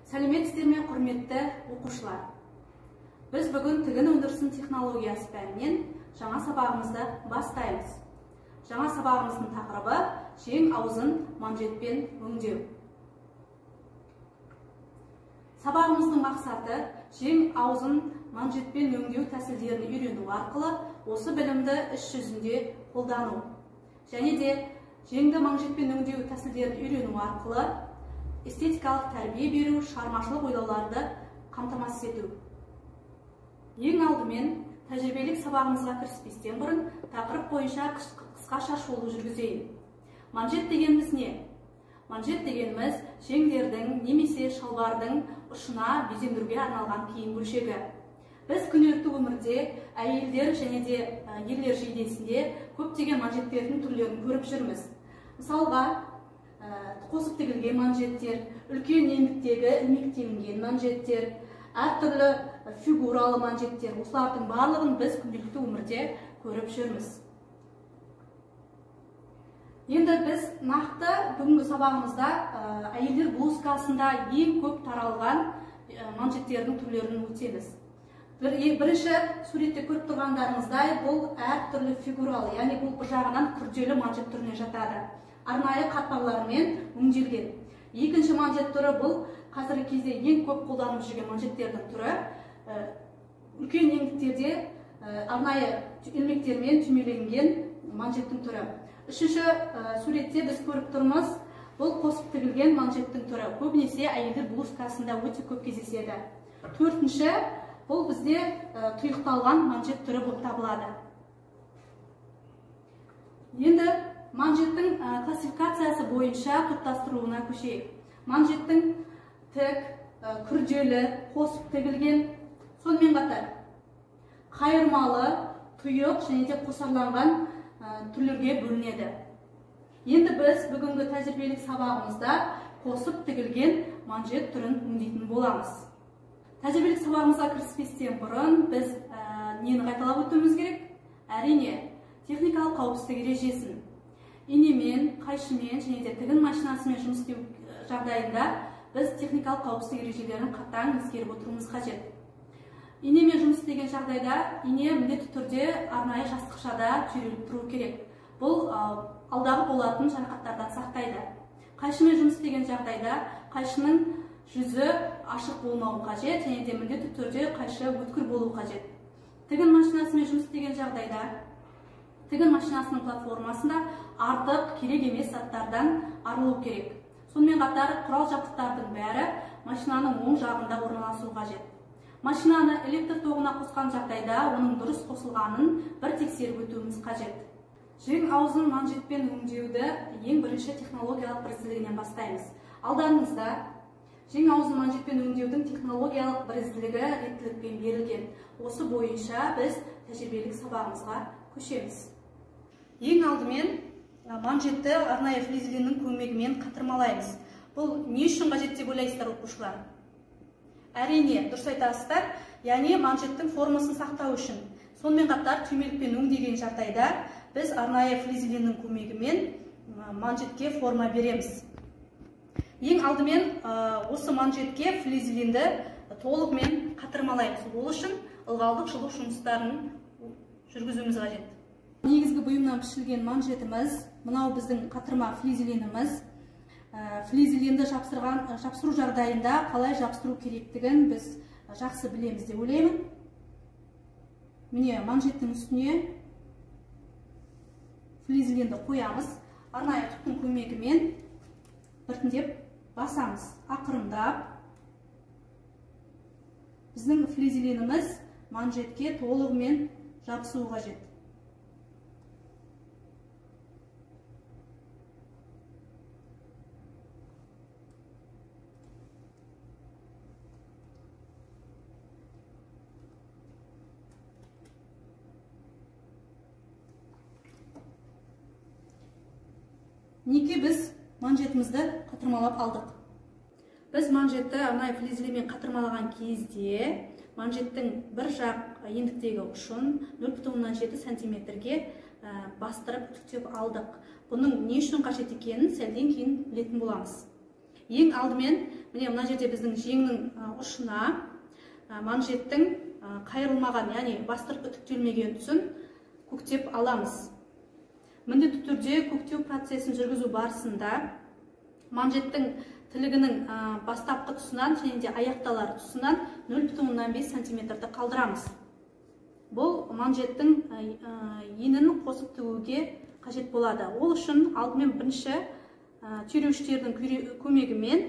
Сәлеметсіздер ме, құрметті оқушылар? Біз бүгін тігін өндірісінің технологиясы пәнінен жаңа сабағымызды бастаймыз. Жаңа сабағымыздың тақырыбы жең аузын манжетпен өңдеу. Сабағымыздың мақсаты жең аузын манжетпен өңдеу тәсілдерін үйрену арқылы осы білімді іс жүзінде қолдану. Және де жеңді манжетпен өңдеу тәсілдерін үйрену арқылы эстетикалық тәрбие беру, шығармашылық ойлауларды қамтамасыз ету. Ең алдымен тәжірибелік сабағымызға кіріспестен бұрын тақырып бойынша қысқаша шолу жүргізейін. Манжет дегеніміз не? Манжет дегеніміз жеңдердің немесе шалбардың ұшына безендіруге арналған киім бөлшегі. Біз күнделікті өмірде әйелдер және де ерлер жейдесінде көптеген манжеттердің түрлерін көріп жүрміз. Мысалға, қосып тігілген манжеттер, үлкен еңдіктегі ілмектелінген манжеттер, әртүрлі фигуралы манжеттер, осылардың барлығын біз күнделікті өмірде көріп жүрміз. Енді біз нақты бүгінгі сабағымызда әйелдер блузкасында ең көп таралған манжеттердің түрлерін өтеміз. Бірінші суретте көріп тұрғандарыңыздай, бұл әртүрлі фигуралы, яғни бұл бір жағынан күрделі манжет түріне жатады. Арнайы қатпарлармен өңделген. Екінші манжет түрі бұл қазіргі кезде ең көп қолданып жүрген манжеттердің түрі. Үлкен еңдіктерде арнайы ілмектермен түймеленген манжеттің түрі. Үшінші суретте біз көріп тұрмыз, бұл қосып тігілген манжеттің түрі. Көбінесе әйелдер блузкасында өте көп кездеседі. Төртінші, бұл бізде тұйықталған манжет түрі болып табылады. Енді манжеттің классификациясы бойынша топтастыруына көшейік. Манжеттің тік, күрделі, қосып тігілген, сонымен қатар қайырмалы, тұйық және де қосарланған түрлерге бөлінеді. Енді біз бүгінгі тәжірибелік сабағымызда қосып тігілген манжет түрін өңдейтін боламыз. Тәжірибелік сабағымызға кіріспестен бұрын біз нені қайталап өтуіміз керек? Әрине, техникалық қауіпсіздік ережесін. Инемен, қайшымен және де тігін машинасымен жұмыс істеу жағдайында біз техникалық қауіпсіздік ережелерін қатаң ескеріп отыруымыз қажет. Инемен жұмыс істеген жағдайда ине міндетті түрде арнайы жастықшада түйреліп тұру керек. Бұл алдағы болатын жарақаттардан сақтайды. Қайшымен жұмыс істеген жағдайда қайшының жүзі ашық болмауы қажет және де міндетті түрде қайшы өткір болу қажет. Тігін машинасымен жұмыс істеген жағдайда тігін машинасының платформасында артық керек емес заттардан арылу керек. Сонымен қатар құрал жабдықтардың бәрі машинаның оң жағында орналасуы қажет. Машинаны электр тоғына қосқан жағдайда оның дұрыс қосылғанын бір тексеріп өтуіміз қажет. Жең аузын манжетпен өңдеуді ең бірінші технологиялық бірізділігінен бастаймыз. Алдарыңызда жең аузын манжетпен өңдеудің технологиялық бірізділігі реттілікпен берілген. Осы бойынша біз тәжірибелік сабағымызға көшеміз. Ең алдымен манжетті арнайы флизелиннің көмегімен қатырмалаймыз. Бұл не үшін қажет деп ойлайсыздар, оқушылар? Әрине, дұрыс айтасыздар, яғни манжеттің формасын сақтау үшін. Сонымен қатар түймелікпен өңдеген жағдайда біз арнайы флизелиннің көмегімен манжетке форма береміз. Ең алдымен осы манжетке флизелинді толығымен қатырмалаймыз. Ол үшін ылғалдық жылу жұмыстарын жүргізуіміз қажет. Негізгі бұйымнан пішілген манжетіміз, мынау біздің қатырма флизелиніміз. Флизелинді жапсыру жағдайында қалай жапсыру керектігін біз жақсы білеміз деп ойлаймын. Міне манжеттің үстіне флизелинді қоямыз. Арнайы түптің көмегімен біртіндеп басамыз, ақырындап. Біздің флизелиніміз манжетке толығымен жабысуы қажет. Неге біз манжетімізді қатырмалап алдық? Біз манжетті арнайы флизелинмен қатырмалаған кезде манжеттің бір жақ ендіктегі ұшын 0,7 сантиметрге бастырып түктеп алдық. Бұның не үшін қажет екенін сәлден кейін білетін боламыз. Ең алдымен міне мына жерде біздің жеңнің ұшына манжеттің қайырылмаған, яғни бастырып үтіктелмеген тұсын көктеп аламыз. Міндетті түрде көктеу процесін жүргізу барысында манжеттің тілігінің бастапқы тұсынан және де аяқталар тұсынан 0,5 см қалдырамыз. Бұл манжеттің енін қосып тігуге қажет болады. Ол үшін алдымен бірінші түйреуіштердің көмегімен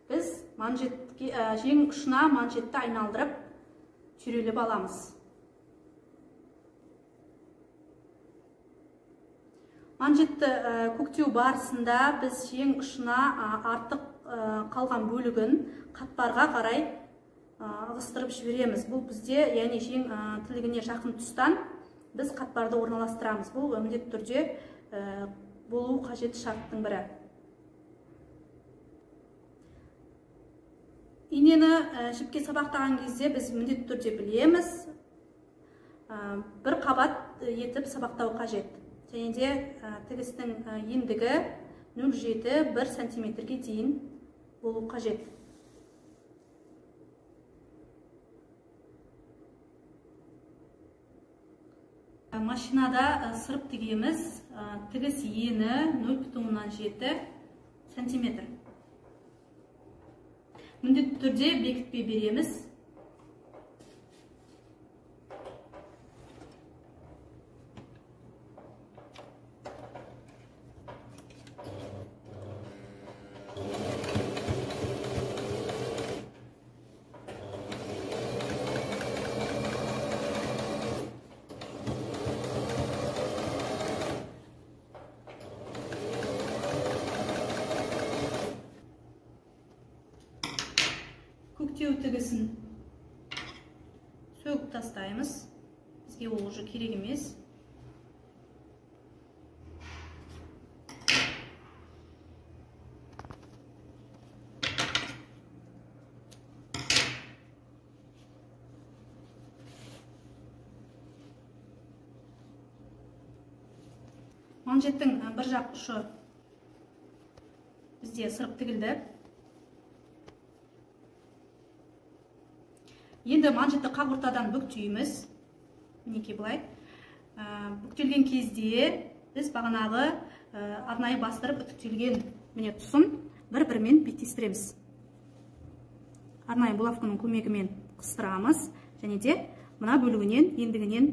біз жең ұшына манжетті айналдырып түйрелеп аламыз. Манжетті көктеу барысында біз жең ұшына артық қалған бөлігін қатпарға қарай ығыстырып жібереміз. Бұл бізде, яғни жең тілігіне жақын тұстан біз қатпарды орналастырамыз. Бұл міндетті түрде болу қажет шарттың бірі. Инені жіпке сабақтаған кезде біз міндетті түрде білеміз, бір қабат етіп сабақтау қажет. Және де тігістің ендігі 0,7-1 см-ге дейін болу қажет. Машинада сырып тігеміз, тігіс ені 0,7 см. Міндетті түрде бекітпе береміз. Көктеу тігісін сөгіп тастаймыз. Бізге ол уже керек емес. Манжеттің бір жақ ұшы бізде сырып тігілді. Енді манжетті қақ ортадан бүктейміз. Мінекей былай. Бүктелген кезде біз бағанағы арнайы бастырып үтіктелген тұсын бір-бірімен беттестіреміз. Арнайы булавканың көмегімен қыстырамыз. Және де мына бөлігінен, ендігінен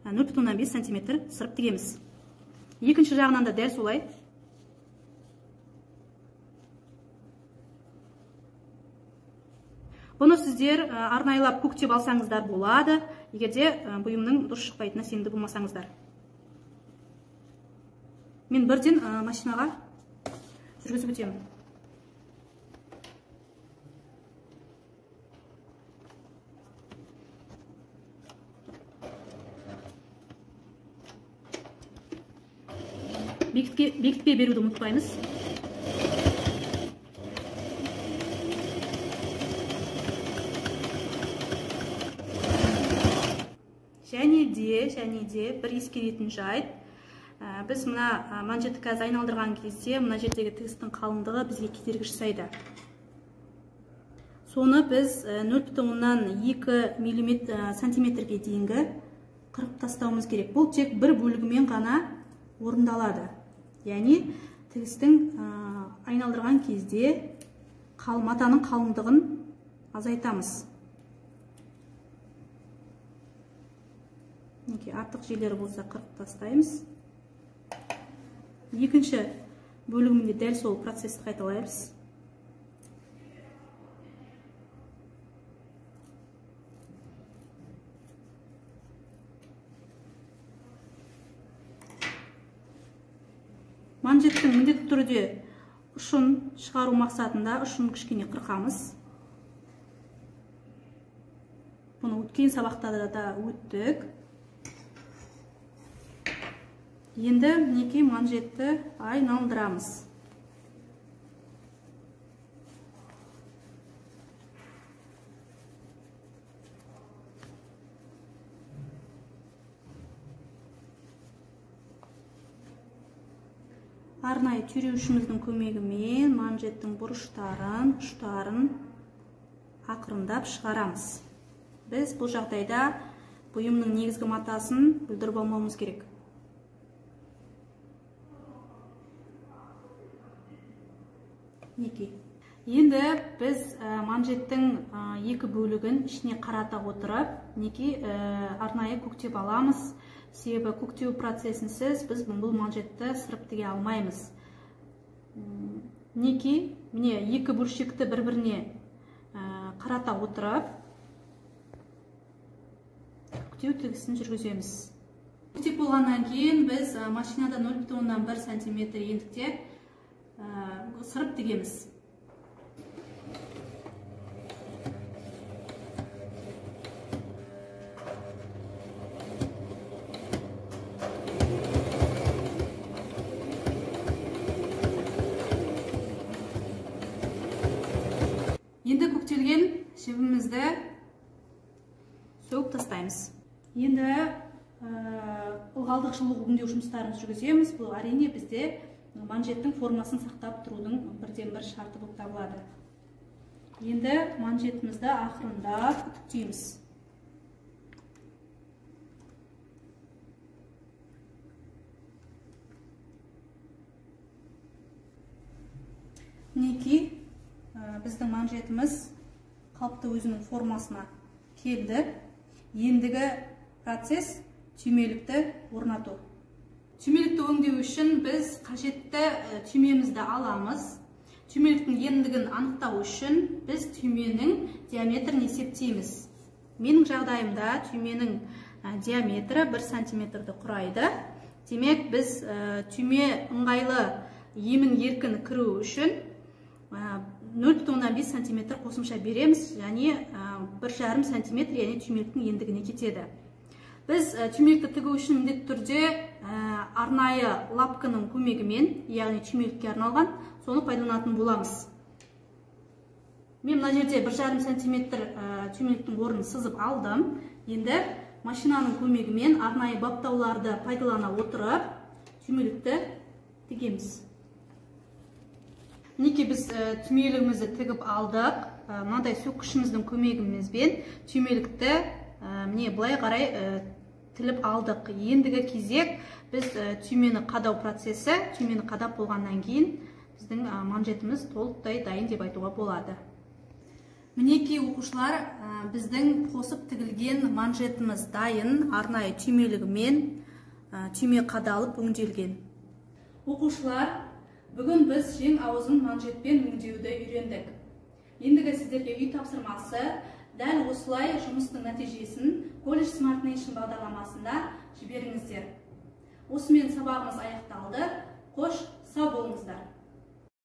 0,5 см сырып тігеміз. Екінші жағынан да дәл солай. Бұны сіздер арнайлап көктеп алсаңыздар болады, егерде бұйымның дұрыс шықпайтынына сенімді болмасаңыздар. Мен бірден машинаға жүргізіп өтемін. Бекітпе беруді ұмытпаймыз. Және де бір ескеретін жайт. Біз мына манжетті қазір айналдырған кезде мына жердегі тігістің қалыңдығы бізге кедергі жасайды. Соны біз 0,2 см-ге дейінгі қырып тастауымыз керек. Бұл тек бір бөлігімен ғана орындалады. Яғни тігістің айналдырған кезде матаның қалыңдығын азайтамыз. Артық жерлері болса қырып тастаймыз. Екінші бөлігінде дәл сол процесті қайталаймыз. Манжеттің міндетті түрде ұшын шығару мақсатында ұшын кішкене қырқамыз. Бұны өткен сабақта да өттік. Енді мінекей манжетті айналдырамыз. арнайы түйреуішіміздің көмегімен манжеттің бұрыштарын, ұштарын ақырындап шығарамыз. Біз бұл жағдайда бұйымның негізгі матасын бүлдіріп алмауымыз керек. Енді біз манжеттің екі бөлігін ішіне қарата отырып, арнайы көктеп аламыз. Себебі көктеу процесінсіз біз бұл манжетті сырып тіге алмаймыз. Міне екі бөлшекті бір-біріне қарата отырып, көктеу тігісін жүргіземіз. Көктеп болғаннан кейін біз машинада 0,1 см ендікте сырып тігеміз. Енді көктелген жібімізді сөгіп тастаймыз. Енді ылғалдық жылу өңдеу жұмыстарын жүргіземіз. Бұл әрине бізде манжеттің формасын сақтап тұрудың бірден-бір шарты болып табылады. Енді манжетімізді ақырындап үтіктейміз. Біздің манжетіміз қалыпты өзінің формасына келді. Ендігі процесс түймелікті орнату. Түймелікті өңдеу үшін біз қажетті түймемізді аламыз. Түймеліктің ендігін анықтау үшін біз түйменің диаметрін есептейміз. Менің жағдайымда түйменің диаметрі 1 см құрайды. Демек, біз түйме ыңғайлы емін еркін кіру үшін 0,5 см қосымша береміз, және 1,5 см, яғни түймеліктің ендігіне кетеді. Біз түймелікті тігу үшін міндетті түрде арнайы лапканың көмегімен, яғни түймелікке арналған, соны пайдаланатын боламыз. Мен мына жерде 1,5 см түймеліктің орнын сызып алдым. Енді машинаның көмегімен арнайы баптауларды пайдалана отырып түймелікті тігеміз. Біз түймелігімізді тігіп алдық. Мынадай сөккішіміздің көмегімізбен түймелікті былай қарай тіліп алдық. Ендігі кезек біз түймені қадау процесі, түймені қадап болғаннан кейін біздің манжетіміз толықтай дайын деп айтуға болады. Оқушылар, біздің қосып тігілген манжетіміз дайын, арнайы түймелігімен түйме қадалып өңделген. Оқушылар, бүгін біз жең аузын манжетпен өңдеуді үйрендік. Ендігі сіздерге үй тапсырмасы дәл осылай жұмыстың нәтижесін колледж Smart Nation бағдарламасында жіберіңіздер. Осымен сабағымыз аяқталды. Қош, сау болыңыздар.